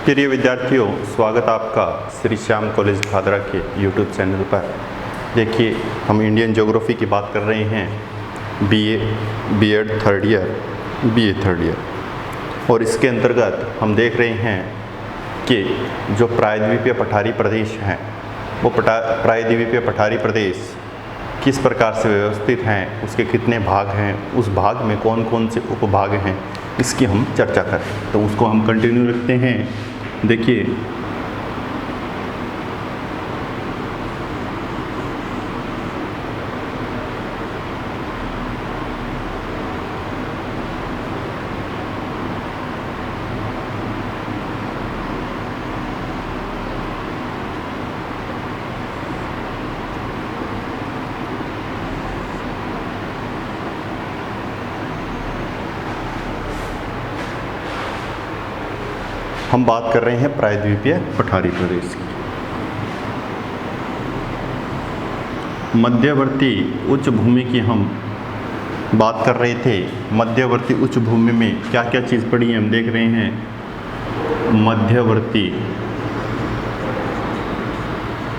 प्रिय विद्यार्थियों, स्वागत आपका श्री श्याम कॉलेज भादरा के यूट्यूब चैनल पर। देखिए, हम इंडियन ज्योग्राफी की बात कर रहे हैं, BEd third year, BA third year. और इसके अंतर्गत हम देख रहे हैं कि जो प्रायद्वीपीय पठारी प्रदेश हैं, वो प्रायद्वीपीय पठारी प्रदेश किस प्रकार से व्यवस्थित हैं, उसके कितने भाग हैं, उस भाग में कौन कौन से उपभाग हैं, इसकी हम चर्चा करें। तो उसको हम कंटिन्यू रखते हैं। देखिए, हम बात कर रहे हैं प्रायद्वीपीय पठारी प्रदेश की। मध्यवर्ती उच्च भूमि की हम बात कर रहे थे। मध्यवर्ती उच्च भूमि में क्या क्या चीज़ पड़ी है हम देख रहे हैं। मध्यवर्ती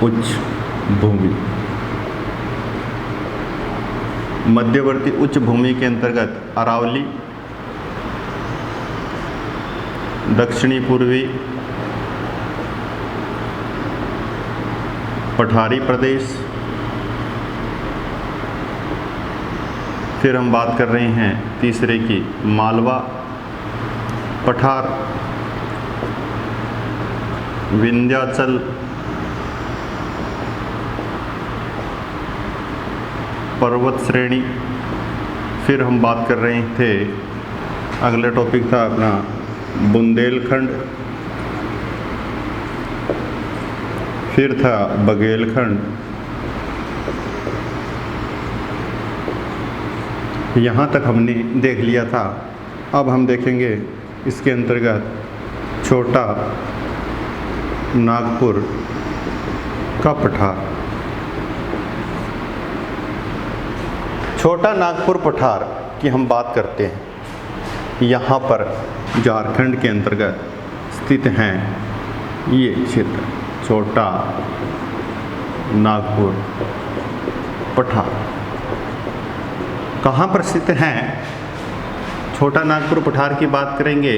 उच्च भूमि, मध्यवर्ती उच्च भूमि के अंतर्गत अरावली, दक्षिणी पूर्वी पठारी प्रदेश, फिर हम बात कर रहे हैं तीसरे की मालवा पठार, विंध्याचल, पर्वत श्रेणी। फिर हम बात कर रहे थे, अगला टॉपिक था अपना बुंदेलखंड, फिर था बघेलखंड। यहाँ तक हमने देख लिया था। अब हम देखेंगे इसके अंतर्गत छोटा नागपुर का पठार। छोटा नागपुर पठार की हम बात करते हैं। यहाँ पर झारखंड के अंतर्गत स्थित हैं ये क्षेत्र, छोटा नागपुर पठार। कहाँ पर स्थित हैं? छोटा नागपुर पठार की बात करेंगे,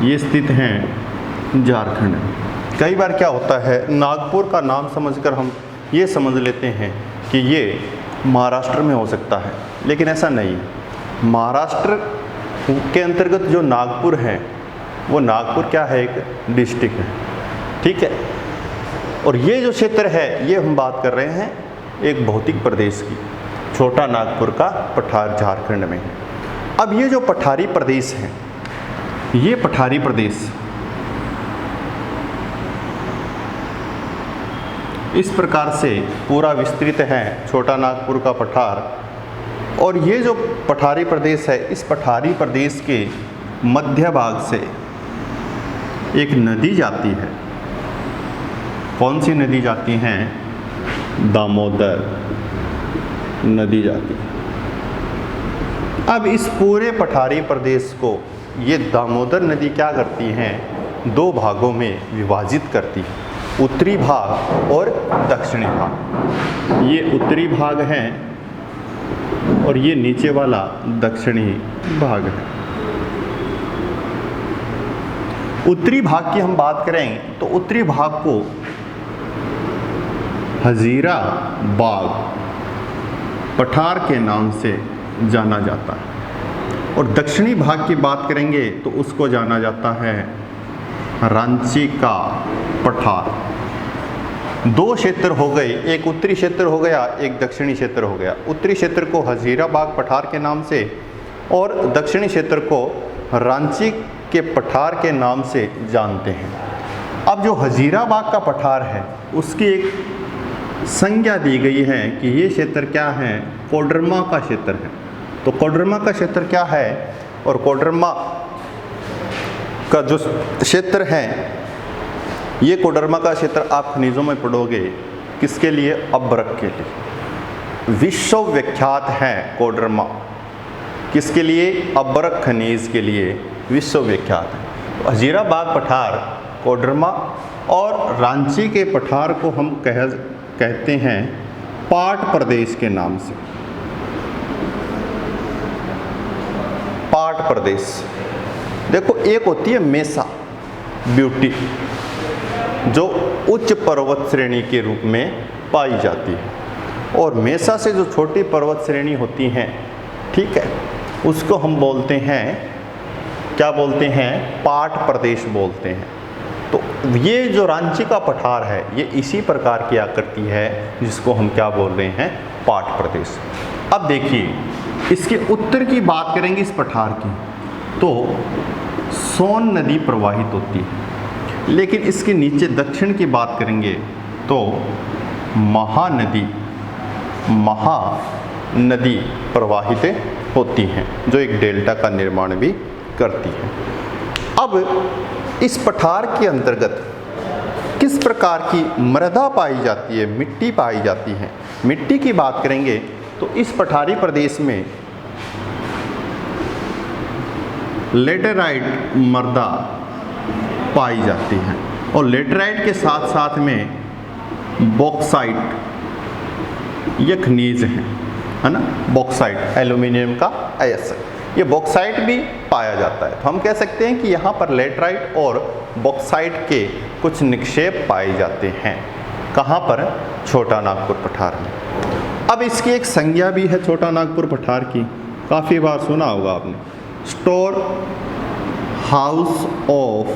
ये स्थित हैं झारखंड में। कई बार क्या होता है, नागपुर का नाम समझकर हम ये समझ लेते हैं कि ये महाराष्ट्र में हो सकता है, लेकिन ऐसा नहीं। महाराष्ट्र के अंतर्गत जो नागपुर है, वो नागपुर क्या है, एक डिस्ट्रिक्ट है, ठीक है। और ये जो क्षेत्र है, ये हम बात कर रहे हैं एक भौतिक प्रदेश की। छोटा नागपुर का पठार झारखंड में है। अब ये जो पठारी प्रदेश है, ये पठारी प्रदेश इस प्रकार से पूरा विस्तृत है, छोटा नागपुर का पठार। और ये जो पठारी प्रदेश है, इस पठारी प्रदेश के मध्य भाग से एक नदी जाती है। कौन सी नदी जाती है? दामोदर नदी जाती है। अब इस पूरे पठारी प्रदेश को ये दामोदर नदी क्या करती हैं? दो भागों में विभाजित करती है, उत्तरी भाग और दक्षिणी भाग। ये उत्तरी भाग है और ये नीचे वाला दक्षिणी भाग है। उत्तरी भाग की हम बात करें तो उत्तरी भाग को हजीरा बाग पठार के नाम से जाना जाता है। और दक्षिणी भाग की बात करेंगे तो उसको जाना जाता है रांची का पठार। दो क्षेत्र हो गए, एक उत्तरी क्षेत्र हो गया, एक दक्षिणी क्षेत्र हो गया। उत्तरी क्षेत्र को हजीराबाग पठार के नाम से और दक्षिणी क्षेत्र को रांची के पठार के नाम से जानते हैं। अब जो हजीराबाग का पठार है, उसकी एक संज्ञा दी गई है कि ये क्षेत्र क्या है? कोडरमा का क्षेत्र है। तो कोडरमा का क्षेत्र क्या है? और कोडरमा का जो क्षेत्र है, ये कोडरमा का क्षेत्र आप खनिजों में पढ़ोगे, किसके लिए? अभ्रक के लिए। विश्व विख्यात है कोडरमा, किसके लिए? अभ्रक खनिज के लिए विश्व विख्यात है। हजीराबाग पठार कोडरमा और रांची के पठार को हम कहते हैं पाट प्रदेश के नाम से। पाट प्रदेश। देखो, एक होती है मेसा ब्यूटी, जो उच्च पर्वत श्रेणी के रूप में पाई जाती है, और मेसा से जो छोटी पर्वत श्रेणी होती हैं, ठीक है, उसको हम बोलते हैं, क्या बोलते हैं, पाट प्रदेश बोलते हैं। तो ये जो रांची का पठार है, ये इसी प्रकार की आकृति है जिसको हम क्या बोल रहे हैं, पाट प्रदेश। अब देखिए, इसके उत्तर की बात करेंगे इस पठार की, तो सोन नदी प्रवाहित होती है, लेकिन इसके नीचे दक्षिण की बात करेंगे तो महानदी प्रवाहित होती हैं, जो एक डेल्टा का निर्माण भी करती है। अब इस पठार के अंतर्गत किस प्रकार की मृदा पाई जाती है, मिट्टी पाई जाती है। मिट्टी की बात करेंगे तो इस पठारी प्रदेश में लेटेराइट मृदा पाई जाती है, और लेटेराइट के साथ साथ में बॉक्साइट, ये खनिज है ना, बॉक्साइट एल्यूमिनियम का अयस्क, ये बॉक्साइट भी पाया जाता है। तो हम कह सकते हैं कि यहाँ पर लेटेराइट और बॉक्साइट के कुछ निक्षेप पाए जाते हैं। कहाँ पर? छोटा नागपुर पठार में। अब इसकी एक संज्ञा भी है छोटा नागपुर पठार की, काफ़ी बार सुना होगा आपने, स्टोर हाउस ऑफ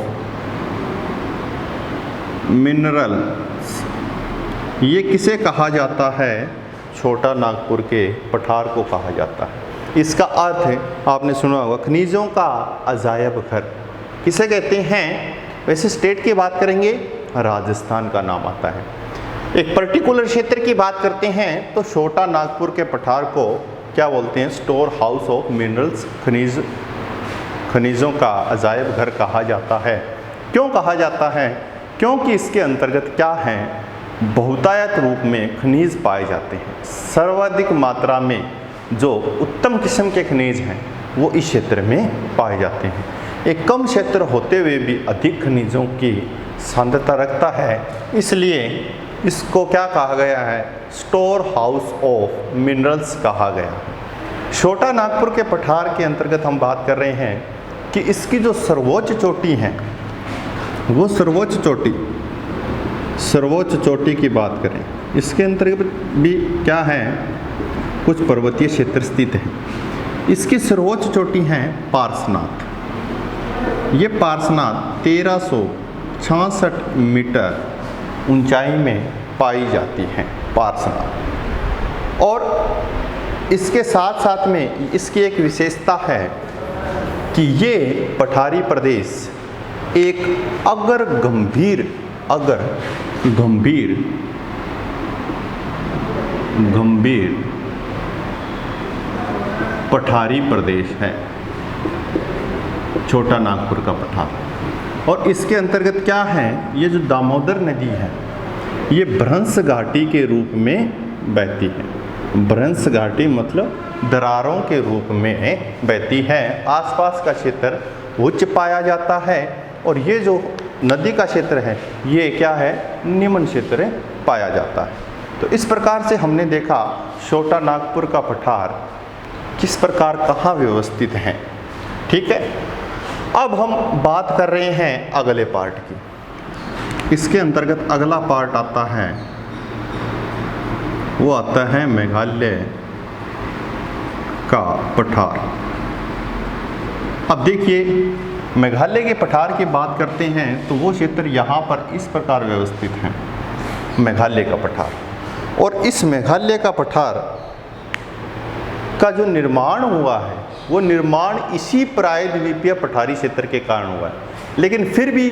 मिनरल्स। ये किसे कहा जाता है? छोटा नागपुर के पठार को कहा जाता है। इसका अर्थ है, आपने सुना होगा, खनिजों का अजायब घर किसे कहते हैं? वैसे स्टेट की बात करेंगे, राजस्थान का नाम आता है। एक पर्टिकुलर क्षेत्र की बात करते हैं तो छोटा नागपुर के पठार को क्या बोलते हैं? स्टोर हाउस ऑफ मिनरल्स, खनिजों का अजायब घर कहा जाता है। क्यों कहा जाता है? क्योंकि इसके अंतर्गत क्या है, बहुतायत रूप में खनिज पाए जाते हैं। सर्वाधिक मात्रा में जो उत्तम किस्म के खनिज हैं वो इस क्षेत्र में पाए जाते हैं। एक कम क्षेत्र होते हुए भी अधिक खनिजों की सांद्रता रखता है, इसलिए इसको क्या कहा गया है? स्टोर हाउस ऑफ मिनरल्स कहा गया है। छोटा नागपुर के पठार के अंतर्गत हम बात कर रहे हैं कि इसकी जो सर्वोच्च चोटी है, वो सर्वोच्च चोटी की बात करें, इसके अंतर्गत भी क्या है, कुछ पर्वतीय क्षेत्र स्थित है। इसकी सर्वोच्च चोटी है पार्श्वनाथ। ये पार्श्वनाथ 1366 मीटर ऊंचाई में पाई जाती है पार्श्वनाथ। और इसके साथ साथ में इसकी एक विशेषता है कि ये पठारी प्रदेश एक अगर गंभीर पठारी प्रदेश है, छोटा नागपुर का पठार। और इसके अंतर्गत क्या है, ये जो दामोदर नदी है, ये भ्रंश घाटी के रूप में बहती है। भ्रंश घाटी मतलब दरारों के रूप में बहती है। आसपास का क्षेत्र उच्च पाया जाता है, और ये जो नदी का क्षेत्र है ये क्या है, निम्न क्षेत्र पाया जाता है। तो इस प्रकार से हमने देखा छोटा नागपुर का पठार किस प्रकार कहाँ व्यवस्थित है। ठीक है, अब हम बात कर रहे हैं अगले पार्ट की। इसके अंतर्गत अगला पार्ट आता है, वो आता है मेघालय का पठार। अब देखिए, मेघालय के पठार की बात करते हैं तो वो क्षेत्र यहाँ पर इस प्रकार व्यवस्थित है, मेघालय का पठार। और इस मेघालय का पठार का जो निर्माण हुआ है, वो निर्माण इसी प्रायद्वीपीय पठारी क्षेत्र के कारण हुआ है। लेकिन फिर भी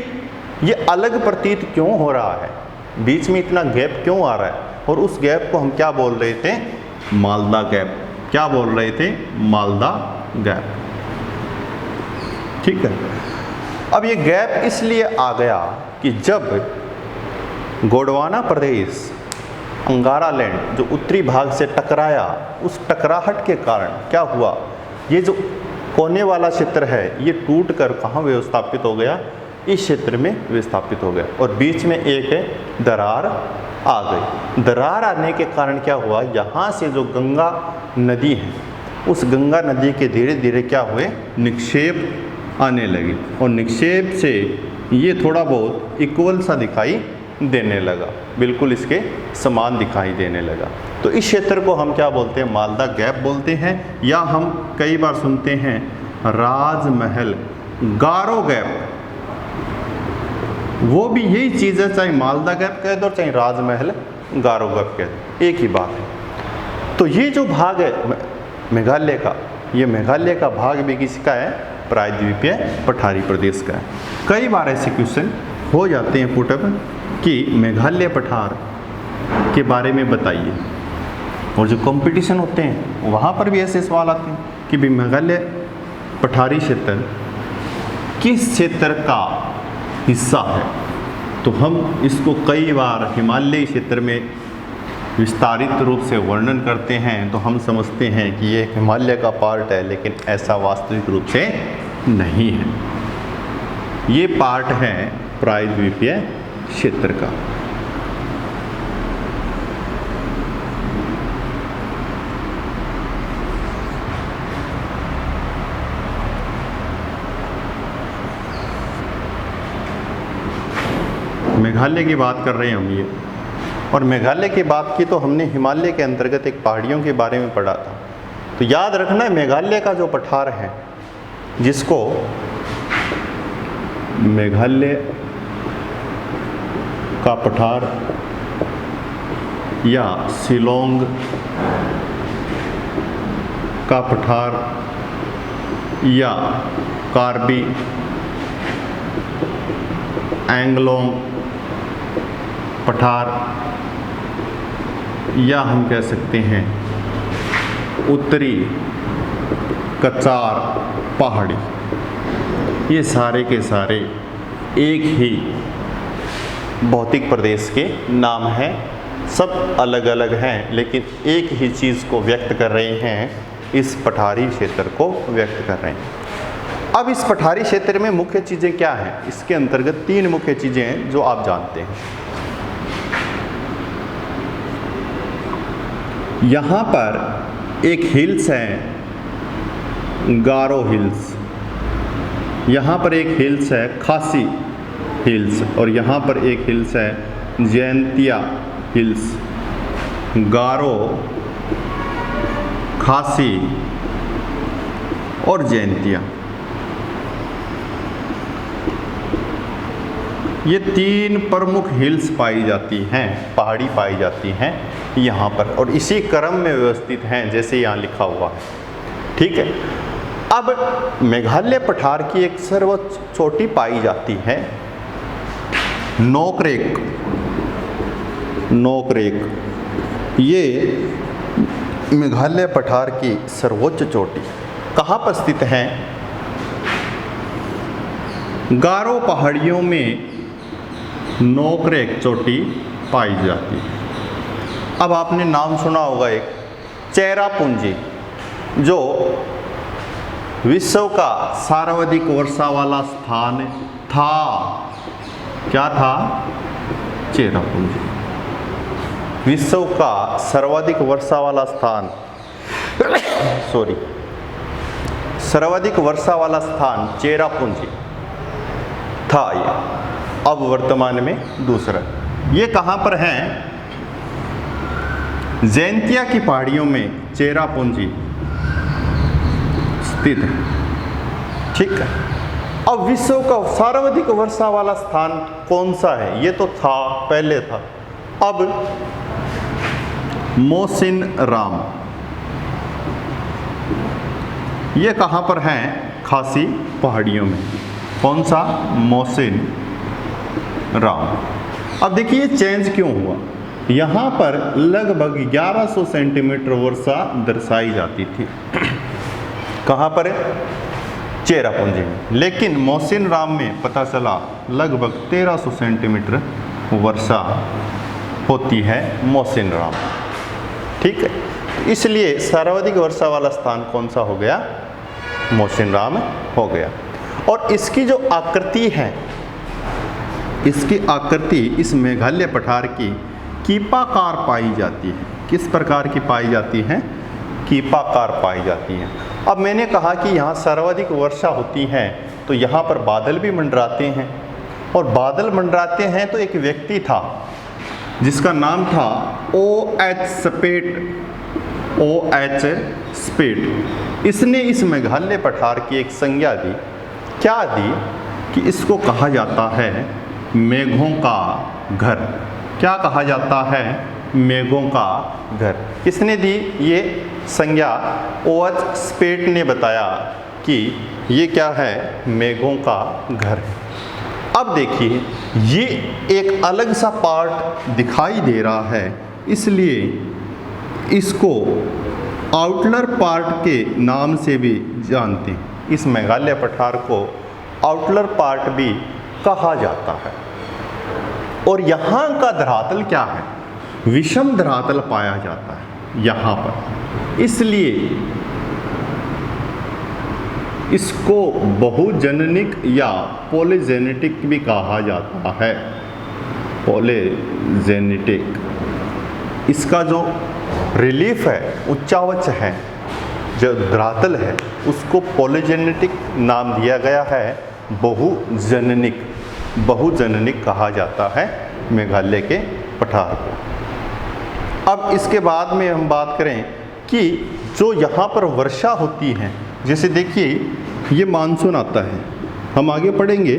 ये अलग प्रतीत क्यों हो रहा है, बीच में इतना गैप क्यों आ रहा है? और उस गैप को हम क्या बोल रहे थे? मालदा गैप। क्या बोल रहे थे? मालदा गैप। ठीक है, अब ये गैप इसलिए आ गया कि जब गोंडवाना प्रदेश अंगारालैंड जो उत्तरी भाग से टकराया, उस टकराहट के कारण क्या हुआ, ये जो कोने वाला क्षेत्र है ये टूट कर कहाँ विस्थापित हो गया, इस क्षेत्र में विस्थापित हो गया और बीच में एक दरार आ गई। दरार आने के कारण क्या हुआ, यहाँ से जो गंगा नदी है उस गंगा नदी के धीरे धीरे क्या हुए, निक्षेप आने लगे और निक्षेप से ये थोड़ा बहुत इक्वल सा दिखाई देने लगा, बिल्कुल इसके समान दिखाई देने लगा। तो इस क्षेत्र को हम क्या बोलते हैं, मालदा गैप बोलते हैं, या हम कई बार सुनते हैं राजमहल गारो गैप। वो भी यही चीज़ है, चाहे मालदा गैप कह दो चाहे राजमहल गारो गैप कह दो, एक ही बात है। तो ये जो भाग है मेघालय का, ये मेघालय का भाग भी किसका है, प्रायद्वीपीय पठारी प्रदेश का है। कई बार ऐसे क्वेश्चन हो जाते हैं पुटअप कि मेघालय पठार के बारे में बताइए, और जो कंपटीशन होते हैं वहाँ पर भी ऐसे सवाल आते हैं कि भाई मेघालय पठारी क्षेत्र किस क्षेत्र का हिस्सा है। तो हम इसको कई बार हिमालयी क्षेत्र में विस्तारित रूप से वर्णन करते हैं, तो हम समझते हैं कि ये हिमालय का पार्ट है, लेकिन ऐसा वास्तविक रूप से नहीं है। ये पार्ट है प्रायद्वीपीय क्षेत्र का। मेघालय की बात कर रहे हैं हम ये, और मेघालय की बात की तो हमने हिमालय के अंतर्गत एक पहाड़ियों के बारे में पढ़ा था। तो याद रखना है मेघालय का जो पठार है, जिसको मेघालय का पठार या शिलोंग का पठार या कार्बी एंगलोंग पठार, या हम कह सकते हैं उत्तरी कचार पहाड़ी, ये सारे के सारे एक ही भौतिक प्रदेश के नाम हैं। सब अलग अलग हैं, लेकिन एक ही चीज़ को व्यक्त कर रहे हैं, इस पठारी क्षेत्र को व्यक्त कर रहे हैं। अब इस पठारी क्षेत्र में मुख्य चीज़ें क्या हैं, इसके अंतर्गत 3 मुख्य चीज़ें हैं जो आप जानते हैं। यहाँ पर एक हिल्स है गारो हिल्स, यहाँ पर एक हिल्स है खासी हिल्स, और यहाँ पर एक हिल्स है जैंतिया हिल्स। गारो, खासी और जैंतिया, ये 3 प्रमुख हिल्स पाई जाती हैं, पहाड़ी पाई जाती हैं यहाँ पर, और इसी क्रम में व्यवस्थित हैं जैसे यहाँ लिखा हुआ है। ठीक है। अब मेघालय पठार की एक सर्वोच्च चोटी पाई जाती है नोकरेक। नोकरेक ये मेघालय पठार की सर्वोच्च चोटी कहाँ पर स्थित है, गारो पहाड़ियों में नोकरेक चोटी पाई जाती है। अब आपने नाम सुना होगा एक चेरापूंजी, जो विश्व का सर्वाधिक वर्षा वाला स्थान था। क्या था? चेरापूंजी विश्व का सर्वाधिक वर्षा वाला स्थान सर्वाधिक वर्षा वाला स्थान चेरापूंजी था ये, अब वर्तमान में दूसरा। ये कहाँ पर है? जैंतिया की पहाड़ियों में चेरापूंजी स्थित है। ठीक है। अब विश्व का सर्वाधिक वर्षा वाला स्थान कौन सा है? ये तो था, पहले था। अब मोसिनराम, ये कहाँ पर है? खासी पहाड़ियों में। कौन सा? मोसिनराम। अब देखिए चेंज क्यों हुआ। यहाँ पर लगभग 1100 सेंटीमीटर वर्षा दर्शाई जाती थी। कहाँ पर है? चेरापूंजी में। लेकिन मोसिनराम में पता चला लगभग 1300 सेंटीमीटर वर्षा होती है मोसिनराम। ठीक है। इसलिए सर्वाधिक वर्षा वाला स्थान कौन सा हो गया? मोसिनराम हो गया। और इसकी जो आकृति है, इसकी आकृति इस मेघालय पठार की कीपाकार पाई जाती है। किस प्रकार की पाई जाती है? कीपाकार पाई जाती है। अब मैंने कहा कि यहाँ सर्वाधिक वर्षा होती है, तो यहाँ पर बादल भी मंडराते हैं, और बादल मंडराते हैं तो एक व्यक्ति था जिसका नाम था OH स्पेट। इसने इस मेघालय पठार की एक संज्ञा दी। क्या दी? कि इसको कहा जाता है मेघों का घर। क्या कहा जाता है? मेघों का घर। किसने दी ये संज्ञा? OH स्पेट ने बताया कि ये क्या है? मेघों का घर है। अब देखिए, ये एक अलग सा पार्ट दिखाई दे रहा है, इसलिए इसको आउटलर पार्ट के नाम से भी जानते हैं। इस मेघालय पठार को आउटलर पार्ट भी कहा जाता है। और यहाँ का धरातल क्या है? विषम धरातल पाया जाता है यहाँ पर, इसलिए इसको बहुजननिक या पॉलीजेनेटिक भी कहा जाता है। पॉलीजेनेटिक। इसका जो रिलीफ है, उच्चावच है, जो धरातल है, उसको पॉलीजेनेटिक नाम दिया गया है। बहुजननिक, बहुजननिक कहा जाता है मेघालय के पठार को। अब इसके बाद में हम बात करें कि जो यहाँ पर वर्षा होती है, जैसे देखिए ये मानसून आता है, हम आगे पढ़ेंगे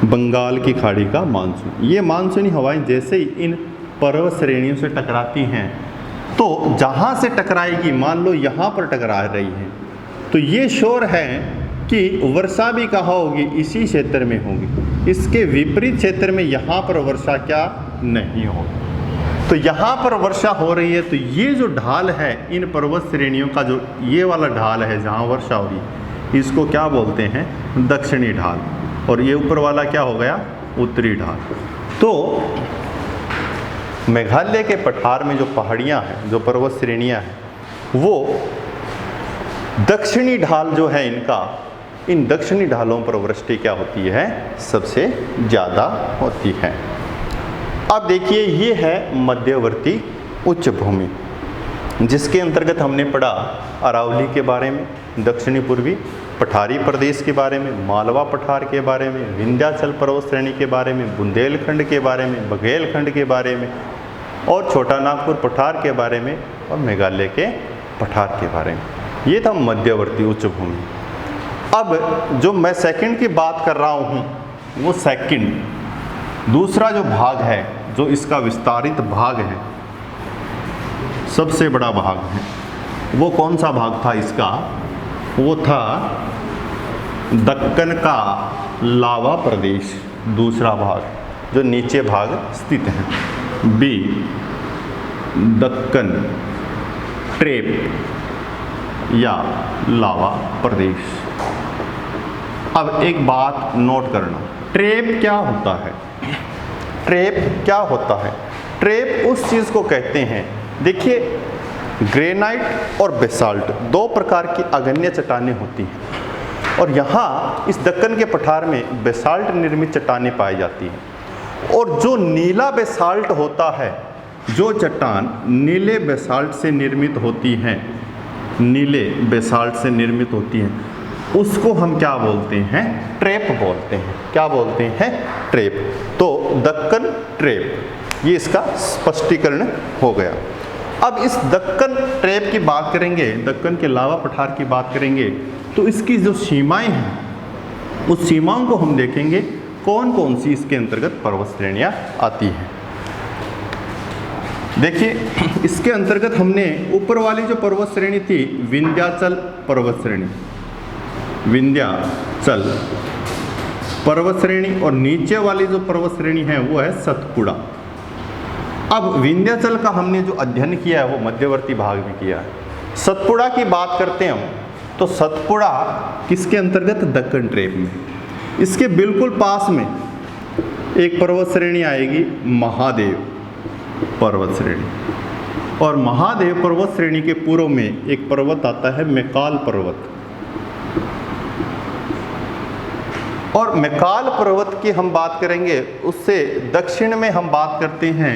बंगाल की खाड़ी का मानसून। ये मानसूनी हवाएं जैसे ही इन पर्वत श्रेणियों से टकराती हैं, तो जहाँ से टकराएगी, मान लो यहाँ पर टकरा रही है, तो ये श्योर है कि वर्षा भी कहाँ होगी? इसी क्षेत्र में होगी। इसके विपरीत क्षेत्र में यहाँ पर वर्षा क्या नहीं होगी। तो यहाँ पर वर्षा हो रही है, तो ये जो ढाल है इन पर्वत श्रेणियों का, जो ये वाला ढाल है जहाँ वर्षा हो रही है, इसको क्या बोलते हैं? दक्षिणी ढाल। और ये ऊपर वाला क्या हो गया? उत्तरी ढाल। तो मेघालय के पठार में जो पहाड़ियाँ हैं, जो पर्वत श्रेणियाँ हैं, वो दक्षिणी ढाल जो है इनका, इन दक्षिणी ढालों पर वृष्टि क्या होती है? सबसे ज़्यादा होती है। अब देखिए, ये है मध्यवर्ती उच्च भूमि, जिसके अंतर्गत हमने पढ़ा अरावली के बारे में, दक्षिणी पूर्वी पठारी प्रदेश के बारे में, मालवा पठार के बारे में, विंध्याचल पर्वत श्रेणी के बारे में, बुंदेलखंड के बारे में, बघेलखंड के बारे में, और छोटा नागपुर पठार के बारे में, और मेघालय के पठार के बारे में। ये था मध्यवर्ती उच्च भूमि। अब जो मैं सेकंड की बात कर रहा हूँ, वो सेकंड दूसरा जो भाग है, जो इसका विस्तारित भाग है, सबसे बड़ा भाग है, वो कौन सा भाग था इसका? वो था दक्कन का लावा प्रदेश, दूसरा भाग, जो नीचे भाग स्थित है। बी, दक्कन ट्रेप या लावा प्रदेश। अब एक बात नोट करना, ट्रेप क्या होता है? ट्रेप क्या होता है? ट्रेप उस चीज़ को कहते हैं, देखिए ग्रेनाइट और बेसाल्ट दो प्रकार की अगण्य चट्टानें होती हैं, और यहाँ इस दक्कन के पठार में बेसाल्ट निर्मित चट्टानें पाई जाती हैं। और जो नीला बेसाल्ट होता है, जो चट्टान नीले बेसाल्ट से निर्मित होती हैं, नीले बेसाल्ट से निर्मित होती हैं, उसको हम क्या बोलते हैं? ट्रेप बोलते हैं। क्या बोलते हैं? ट्रेप। तो दक्कन ट्रेप, ये इसका स्पष्टीकरण हो गया। अब इस दक्कन ट्रेप की बात करेंगे, दक्कन के लावा पठार की बात करेंगे, तो इसकी जो सीमाएं हैं, उस सीमाओं को हम देखेंगे, कौन कौन सी इसके अंतर्गत पर्वत श्रेणियाँ आती हैं। देखिए, इसके अंतर्गत हमने ऊपर वाली जो पर्वत श्रेणी थी, विंध्याचल पर्वत श्रेणी, विंध्याचल पर्वत श्रेणी, और नीचे वाली जो पर्वत श्रेणी है वो है सतपुड़ा। अब विंध्याचल का हमने जो अध्ययन किया है वो मध्यवर्ती भाग में किया है। सतपुड़ा की बात करते हैं हम, तो सतपुड़ा किसके अंतर्गत? दक्कन ट्रेप में। इसके बिल्कुल पास में एक पर्वत श्रेणी आएगी, महादेव पर्वत श्रेणी, और महादेव पर्वत श्रेणी के पूर्व में एक पर्वत आता है मैकाल पर्वत। और मैकाल पर्वत की हम बात करेंगे, उससे दक्षिण में हम बात करते हैं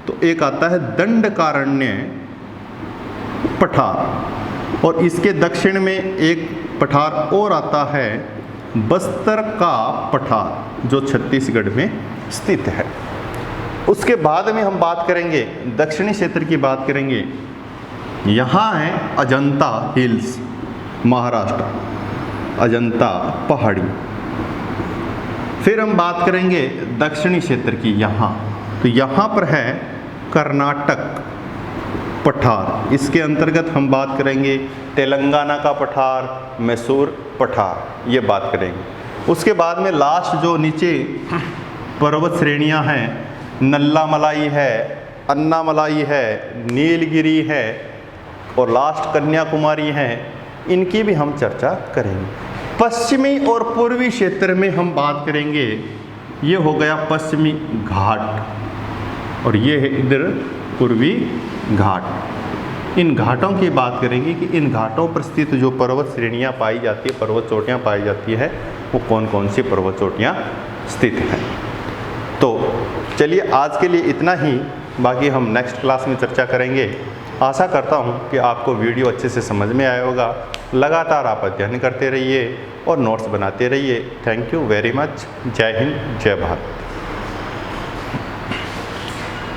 तो एक आता है दंडकारण्य पठार, और इसके दक्षिण में एक पठार और आता है बस्तर का पठार जो छत्तीसगढ़ में स्थित है। उसके बाद में हम बात करेंगे दक्षिणी क्षेत्र की बात करेंगे, यहाँ है अजंता हिल्स, महाराष्ट्र, अजंता पहाड़ी। फिर हम बात करेंगे दक्षिणी क्षेत्र की, यहाँ तो यहाँ पर है कर्नाटक पठार, इसके अंतर्गत हम बात करेंगे तेलंगाना का पठार, मैसूर पठार, ये बात करेंगे। उसके बाद में लास्ट जो नीचे पर्वत श्रेणियाँ हैं, नल्लामलाई है, अन्नामलाई है, नीलगिरी है और लास्ट कन्याकुमारी है, इनकी भी हम चर्चा करेंगे। पश्चिमी और पूर्वी क्षेत्र में हम बात करेंगे, ये हो गया पश्चिमी घाट और ये है इधर पूर्वी घाट। इन घाटों की बात करेंगे कि इन घाटों पर स्थित जो पर्वत श्रेणियाँ पाई जाती है, पर्वत चोटियाँ पाई जाती है, वो कौन कौन सी पर्वत चोटियाँ स्थित हैं। तो चलिए आज के लिए इतना ही, बाकी हम नेक्स्ट क्लास में चर्चा करेंगे। आशा करता हूँ कि आपको वीडियो अच्छे से समझ में आया होगा। लगातार आप अध्ययन करते रहिए और नोट्स बनाते रहिए। Thank you very much. जय हिंद, जय भारत।